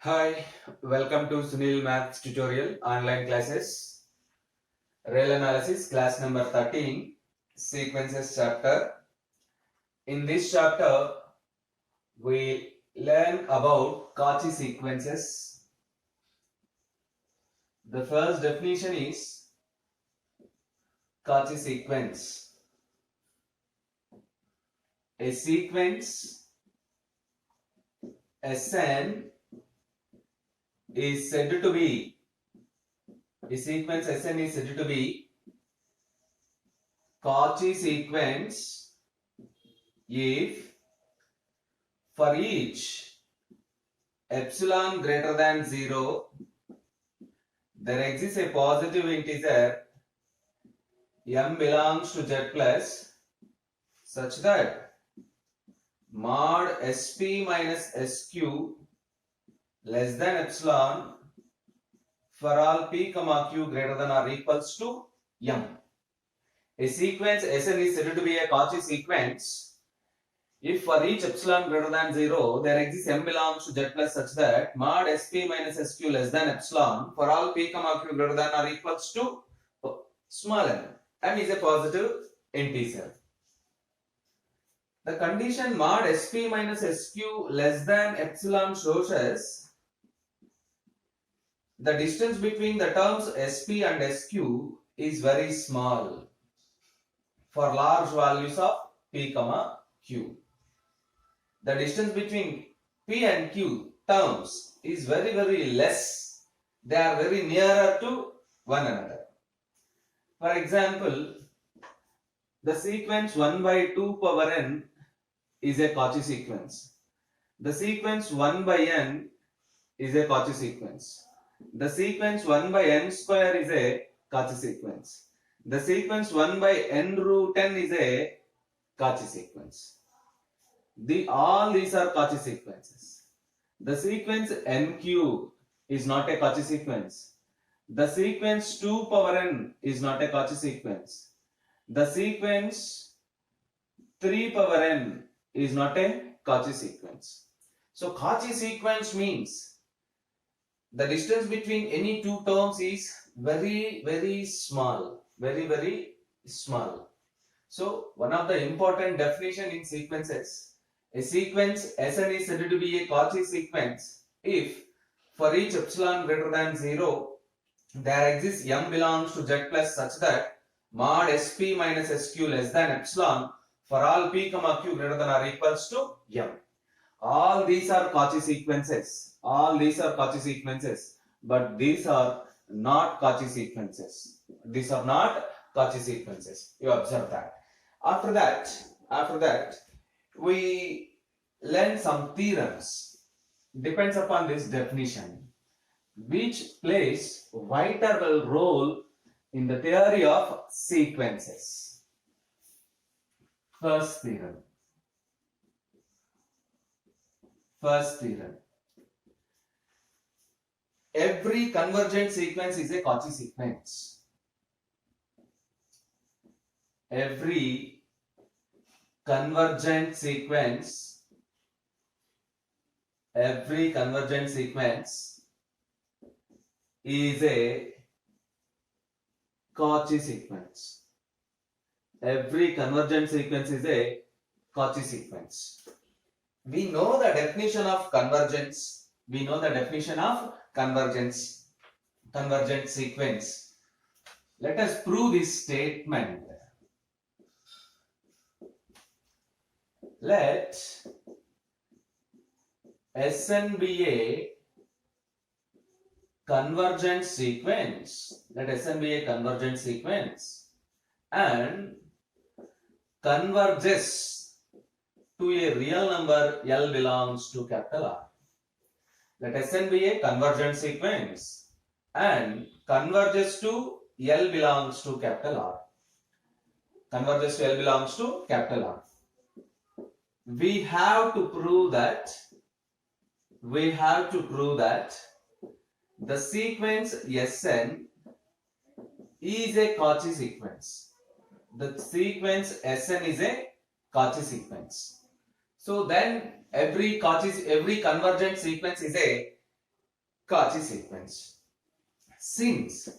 Hi, welcome to Sunil Maths tutorial online classes. Real analysis class number 13, sequences chapter. In this chapter, we learn about Cauchy sequences. The first definition is Cauchy sequence. A sequence Sn is said to be Cauchy sequence if for each epsilon greater than 0 there exists a positive integer m belongs to z plus such that mod sp minus sq less than epsilon for all p comma q greater than or equals to m. A sequence Sn is said to be a Cauchy sequence if for each epsilon greater than 0 there exists m belongs to z plus such that mod sp minus sq less than epsilon for all p comma q greater than or equals to small m is a positive integer. The condition mod sp minus sq less than epsilon shows us the distance between the terms sp and sq is very small for large values of p comma q. The distance between p and q terms is very less. They are very nearer to one another. For example, the sequence 1 by 2 power n is a Cauchy sequence. The sequence 1 by n is a Cauchy sequence. The sequence 1 by n square is a Cauchy sequence. The sequence 1 by n root n is a Cauchy sequence. All these are Cauchy sequences. The sequence n cube is not a Cauchy sequence. The sequence 2 power n is not a Cauchy sequence. The sequence 3 power n is not a Cauchy sequence. So Cauchy sequence means the distance between any two terms is very small, very small. So one of the important definition in sequences, a sequence Sn is said to be a Cauchy sequence if for each epsilon greater than 0 there exists m belongs to z plus such that mod sp minus sq less than epsilon for all p comma q greater than or equals to m. All these are Cauchy sequences. But these are not Cauchy sequences. You observe that. After that, we learn some theorems. Depends upon this definition, which plays vital role in the theory of sequences. First theorem. Every convergent sequence is a Cauchy sequence. Every convergent sequence is a Cauchy sequence. Every convergent sequence is a Cauchy sequence. We know the definition of convergence. Convergent sequence. Let us prove this statement. Let Sn be a convergent sequence. And converges to a real number L belongs to capital R. Let Sn be a convergent sequence and converges to L belongs to capital R. We have to prove that the sequence Sn is a Cauchy sequence. So then every convergent sequence is a Cauchy sequence. Since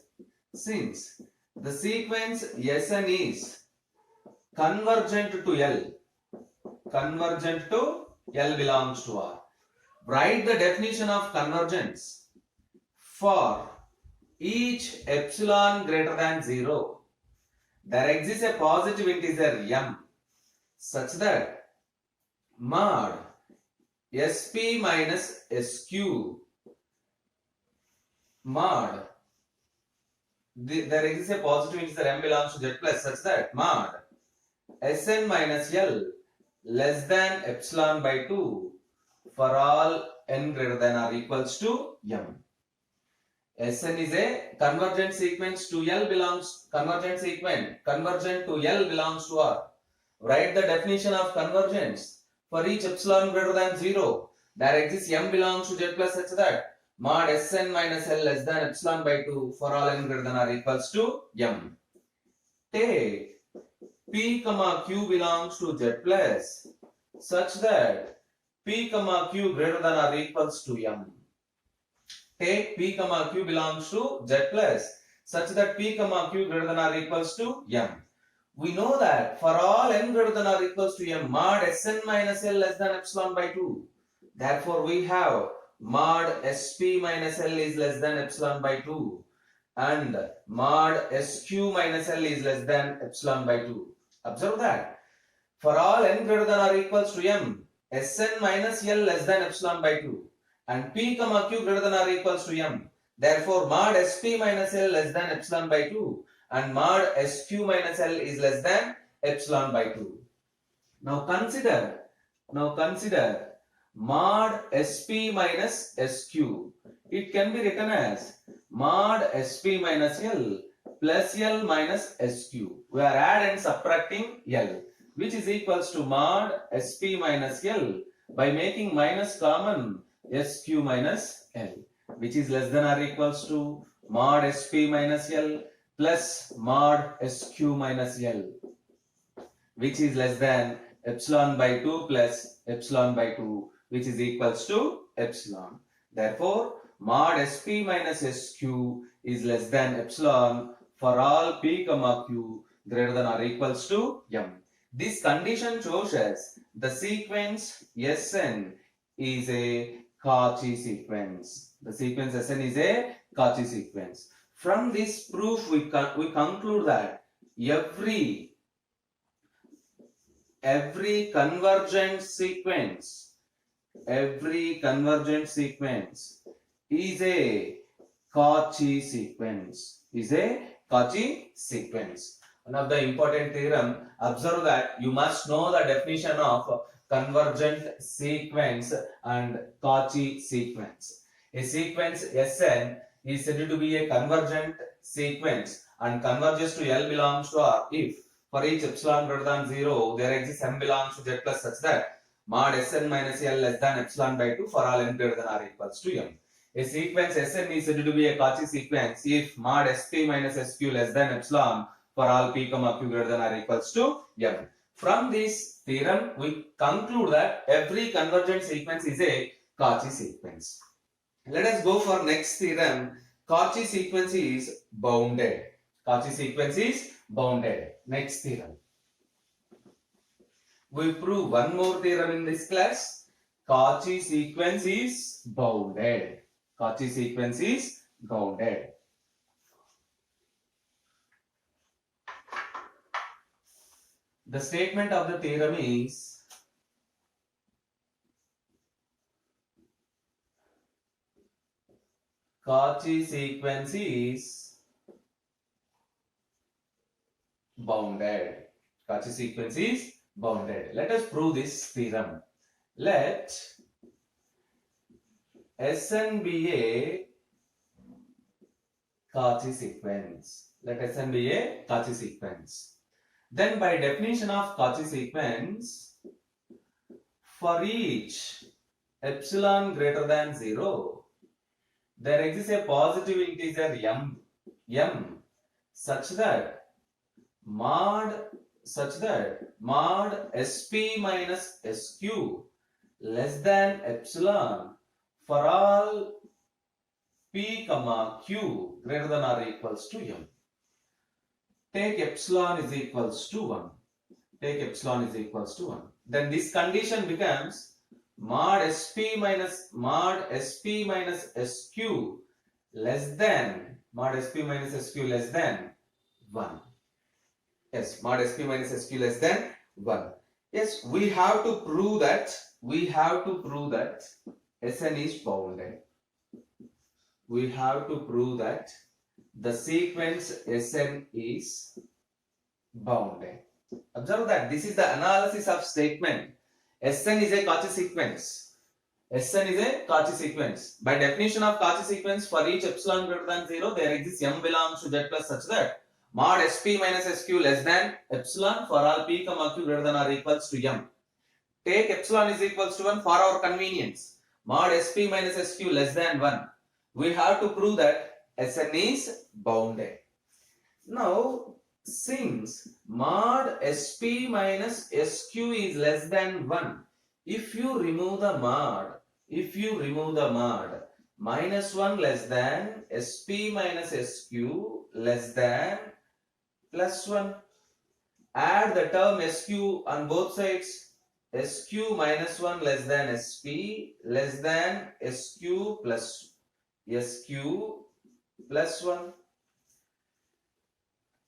the sequence Sn is convergent to L belongs to R. Write the definition of convergence. For each epsilon greater than 0, there exists a positive integer m such that mod sp minus sq mod there exists a positive integer m belongs to z plus such that mod Sn minus L less than epsilon by 2 for all n greater than or equals to m. Sn is a convergent sequence to L belongs convergent to L belongs to R. Write the definition of convergence. For each epsilon greater than 0, there exists m belongs to z plus such that mod Sn minus L less than epsilon by 2 for all n greater than or equals to m. Take P, Q belongs to Z plus such that P, Q greater than or equals to M. Take P, Q belongs to Z plus such that P, Q greater than or equals to M. We know that for all n greater than or equals to M, mod Sn minus L less than epsilon by 2. Therefore, we have mod Sp minus L is less than epsilon by 2 and mod Sq minus L is less than epsilon by 2. Observe that for all n greater than or equals to M, Sn minus L less than epsilon by 2 and P, Q greater than or equals to M. Therefore, mod Sp minus L less than epsilon by 2 and mod Sq minus L is less than epsilon by 2. Now consider mod Sp minus Sq. It can be written as mod Sp minus L plus L minus Sq. We are adding and subtracting L, which is equals to mod Sp minus L by making minus common Sq minus L, which is less than or equals to mod Sp minus L plus mod Sq minus L, which is less than epsilon by 2 plus epsilon by 2, which is equals to epsilon. Therefore, mod Sp minus Sq is less than epsilon for all P, Q greater than or equals to M. This condition shows us the sequence Sn is a Cauchy sequence. The sequence Sn is a Cauchy sequence. From this proof, we conclude that every convergent sequence is a Cauchy sequence. One of the important theorem, observe that you must know the definition of convergent sequence and Cauchy sequence. A sequence Sn is said to be a convergent sequence and converges to L belongs to R if for each epsilon greater than 0 there exists M belongs to Z plus such that mod Sn minus L less than epsilon by 2 for all n greater than or equals to M. A sequence Sn is said to be a Cauchy sequence if mod Sp minus Sq less than epsilon for all P, Q greater than or equals to M. From this theorem, we conclude that every convergent sequence is a Cauchy sequence. Let us go for next theorem. Cauchy sequence is bounded. Next theorem. We prove one more theorem in this class. Cauchy sequence is bounded. The statement of the theorem is Cauchy sequence is bounded. Let us prove this theorem. Let Sn be a Cauchy sequence. Then by definition of Cauchy sequence, for each epsilon greater than 0, there exists a positive integer m such that mod Sp minus Sq less than epsilon for all P comma Q greater than or equals to M. Take epsilon is equals to 1. Take epsilon is equals to 1. Then this condition becomes mod SP minus SQ less than mod SP minus SQ less than 1. Yes, mod SP minus SQ less than 1. Yes, we have to prove that Sn is bounded. We have to prove that the sequence Sn is bounded. Observe that this is the analysis of statement. Sn is a Cauchy sequence. Sn is a Cauchy sequence. By definition of Cauchy sequence, for each epsilon greater than 0, there exists m belongs to z plus such that mod sp minus sq less than epsilon for all p comma q greater than or equals to m. Take epsilon is equals to 1 for our convenience. Mod sp minus sq less than 1. We have to prove that Sn is bounded. Now, since mod sp minus sq is less than 1, if you remove the mod, minus 1 less than sp minus sq less than plus 1. Add the term sq on both sides. Sq minus 1 less than sp less than sq plus 1.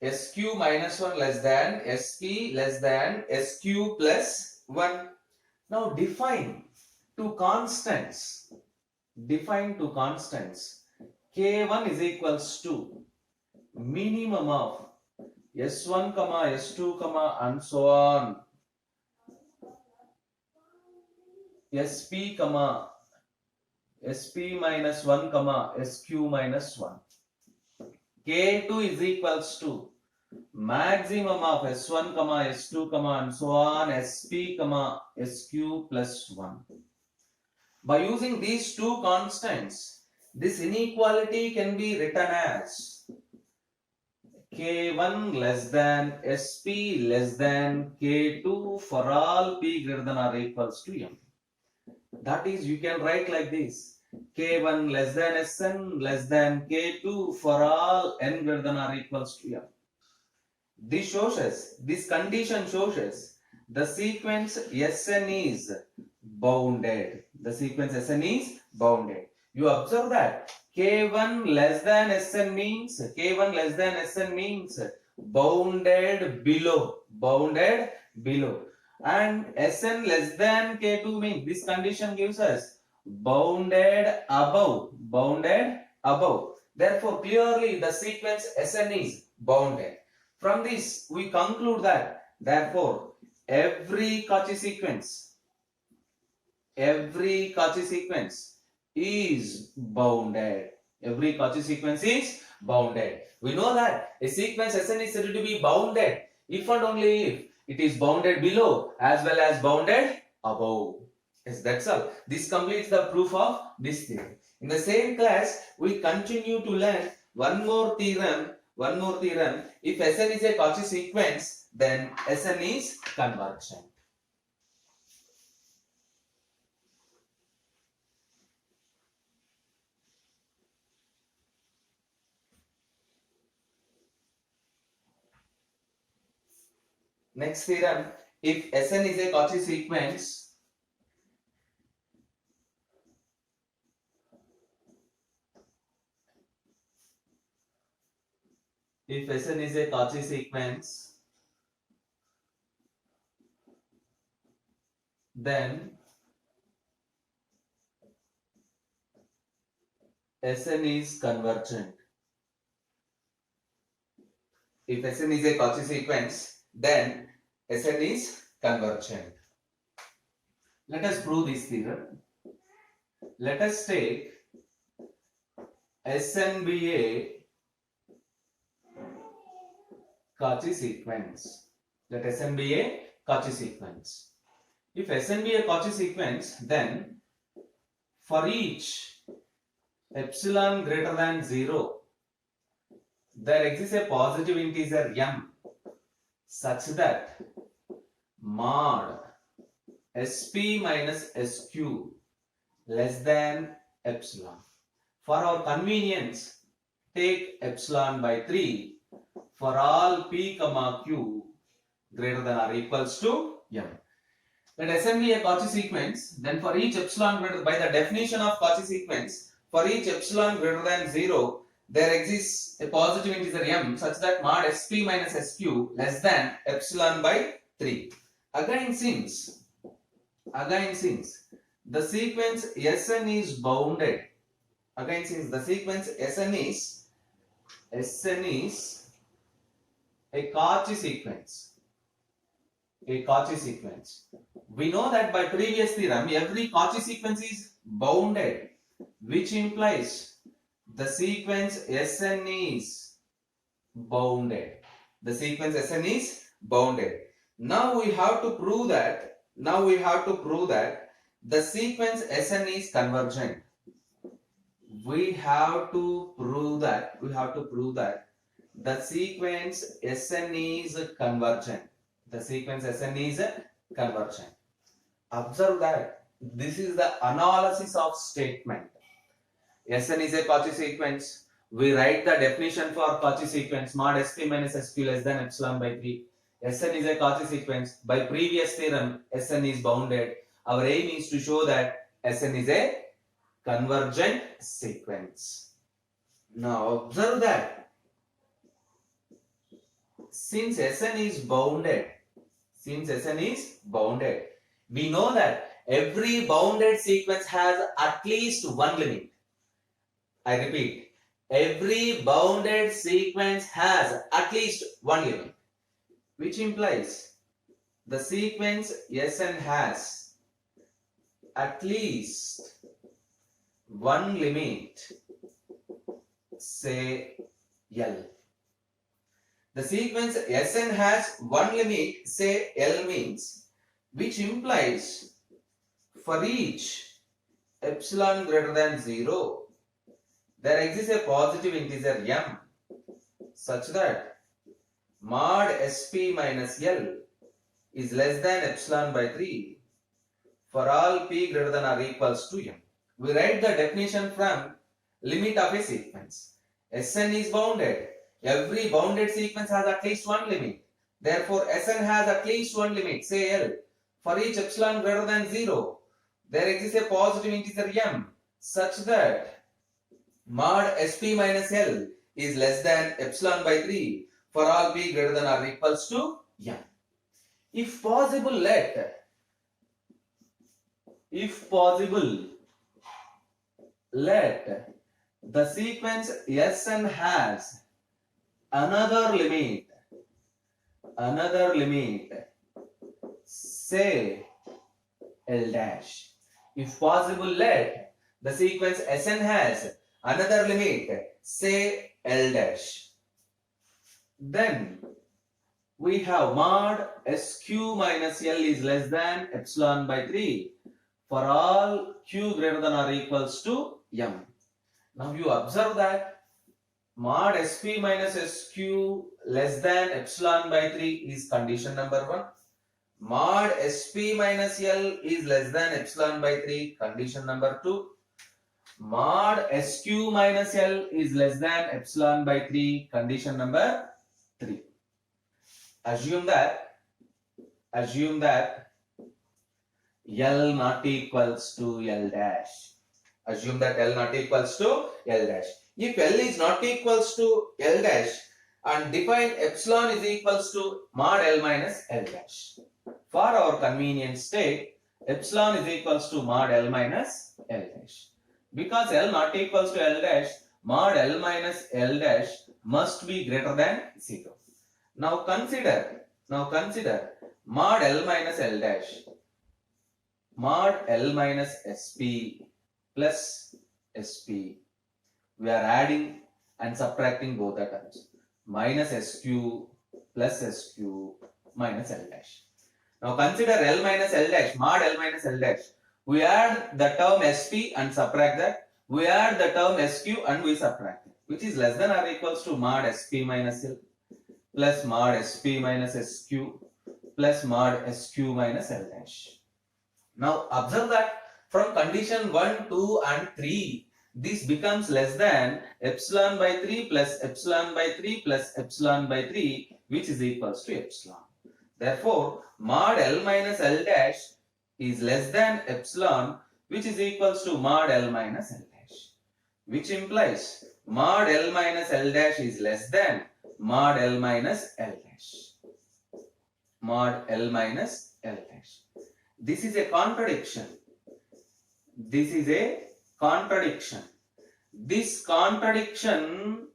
Sq minus 1 less than sp less than sq plus 1. Now define two constants. K1 is equals to minimum of S1, S2, and so on. SP, SP minus 1, SQ minus 1. K2 is equals to maximum of S1, S2, and so on, SP, SQ plus 1. By using these two constants, this inequality can be written as K1 less than SP less than K2 for all P greater than or equals to M. That is, you can write like this: K1 less than Sn less than K2 for all n greater than or equals to M. This condition shows us the sequence Sn is bounded. You observe that K1 less than Sn means bounded below. And Sn less than K2 means this condition gives us bounded above. Therefore, clearly the sequence Sn is bounded. From this, we conclude that therefore every Cauchy sequence is bounded. We know that a sequence Sn is said to be bounded if and only if it is bounded below as well as bounded above. Yes, that's all. This completes the proof of this theorem. In the same class, we continue to learn one more theorem. If Sn is a Cauchy sequence, then Sn is convergent. Next theorem, if Sn is a Cauchy sequence, then Sn is convergent. If Sn is a Cauchy sequence, then Sn is convergent. Let us prove this theorem. Let us take Sn be a Cauchy sequence. Let Sn be a Cauchy sequence. If Sn be a Cauchy sequence, then for each epsilon greater than 0, there exists a positive integer m such that mod sp minus sq less than epsilon. For our convenience, take epsilon by 3 for all p comma q greater than or equals to m. Let Sn be a Cauchy sequence, then for each epsilon greater, by the definition of Cauchy sequence, for each epsilon greater than 0, there exists a positive integer m such that mod sp minus sq less than epsilon by 3. Again since the sequence Sn is bounded, again since the sequence Sn is a Cauchy sequence, we know that by previous theorem every Cauchy sequence is bounded, which implies the sequence Sn is bounded. The sequence Sn is bounded. Now we have to prove that the sequence Sn is convergent. We have to prove that the sequence Sn is convergent. The sequence Sn is convergent. Observe that this is the analysis of statement. Sn is a Cauchy sequence. We write the definition for Cauchy sequence mod sp minus sq less than epsilon by 3. Sn is a Cauchy sequence. By previous theorem, Sn is bounded. Our aim is to show that Sn is a convergent sequence. Now observe that since Sn is bounded, we know that every bounded sequence has at least one limit. I repeat, every bounded sequence has at least one limit, which implies the sequence Sn has at least one limit, say L. The sequence Sn has one limit, say L means, which implies for each epsilon greater than 0, there exists a positive integer m such that mod sp minus L is less than epsilon by 3 for all p greater than or equals to m. We write the definition from limit of a sequence. Sn is bounded. Every bounded sequence has at least one limit. Therefore, Sn has at least one limit, say L. For each epsilon greater than 0, there exists a positive integer m such that mod sp minus L is less than epsilon by 3 for all p greater than or equals to m. If possible, let the sequence Sn has another limit, say L dash. If possible, let the sequence Sn has another limit, say L dash. Then we have mod sq minus L is less than epsilon by 3 for all q greater than or equals to m. Now you observe that mod sp minus sq less than epsilon by 3 is condition number 1. Mod sp minus L is less than epsilon by 3, condition number 2. Mod sq minus L is less than epsilon by 3, condition number 3. Assume that L not equals to L dash. Assume that L not equals to L dash. If L is not equals to L dash, and define epsilon is equals to mod L minus L dash. For our convenience sake, epsilon is equals to mod L minus L dash. Because L not equals to L dash, mod L minus L dash must be greater than 0. Now consider mod L minus L dash, mod L minus sp plus sp. We are adding and subtracting both the terms. Minus sq plus sq minus L dash. Now consider L minus L dash, mod L minus L dash. We add the term sp and subtract that. We add the term sq and we subtract it, which is less than or equals to mod sp minus L plus mod sp minus sq plus mod sq minus L dash. Now observe that from condition 1, 2 and 3, this becomes less than epsilon by 3 plus epsilon by 3 plus epsilon by 3, which is equals to epsilon. Therefore, mod L minus L dash is less than epsilon, which is equals to mod L minus L dash, which implies mod L minus L dash is less than mod L minus L dash. Mod L minus L dash. This is a contradiction. This is a contradiction. This contradiction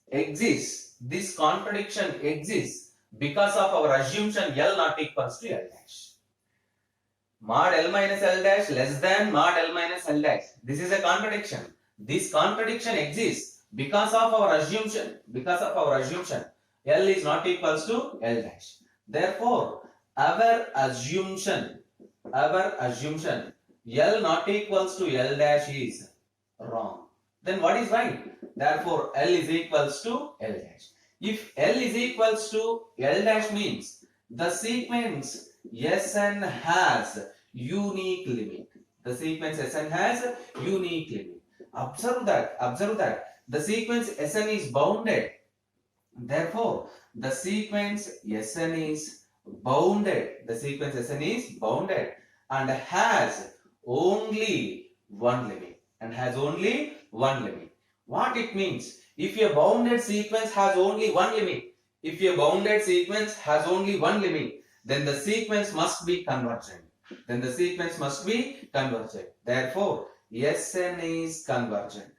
exists. This contradiction exists because of our assumption L not equals to L dash. Mod L minus L dash less than mod L minus L dash. This is a contradiction. This contradiction exists because of our assumption. L is not equals to L dash. Therefore, our assumption L not equals to L dash is wrong. Then what is right? Therefore, L is equals to L dash. If L is equals to L dash means the sequence Sn has unique limit. The sequence Sn has unique limit. Observe that the sequence Sn is bounded. Therefore, the sequence Sn is bounded. The sequence Sn is bounded and has only one limit. What it means? If a bounded sequence has only one limit, then the sequence must be convergent. Therefore, Sn is convergent.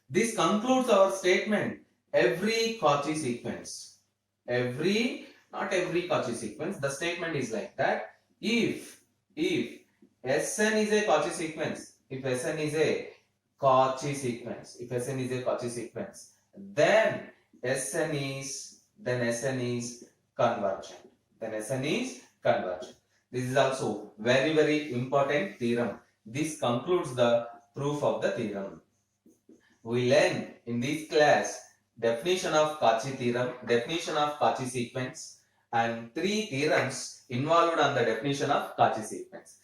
This concludes our statement. Not every Cauchy sequence. The statement is like that. If Sn is a Cauchy sequence, then Sn is convergent. This is also very, very important theorem. This concludes the proof of the theorem. We learn in this class definition of Cauchy theorem, definition of Cauchy sequence, and 3 theorems involved on the definition of Cauchy sequence.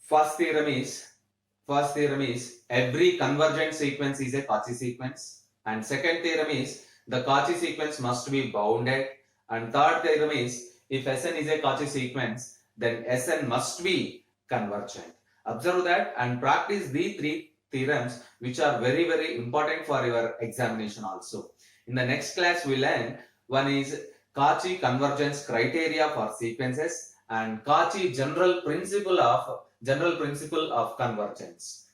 First theorem is every convergent sequence is a Cauchy sequence, and second theorem is the Cauchy sequence must be bounded, and third theorem is if Sn is a Cauchy sequence, then Sn must be convergent. Observe that and practice these 3 theorems, which are very, very important for your examination also. In the next class, we learn one is Cauchy convergence criteria for sequences and Cauchy general principle of convergence.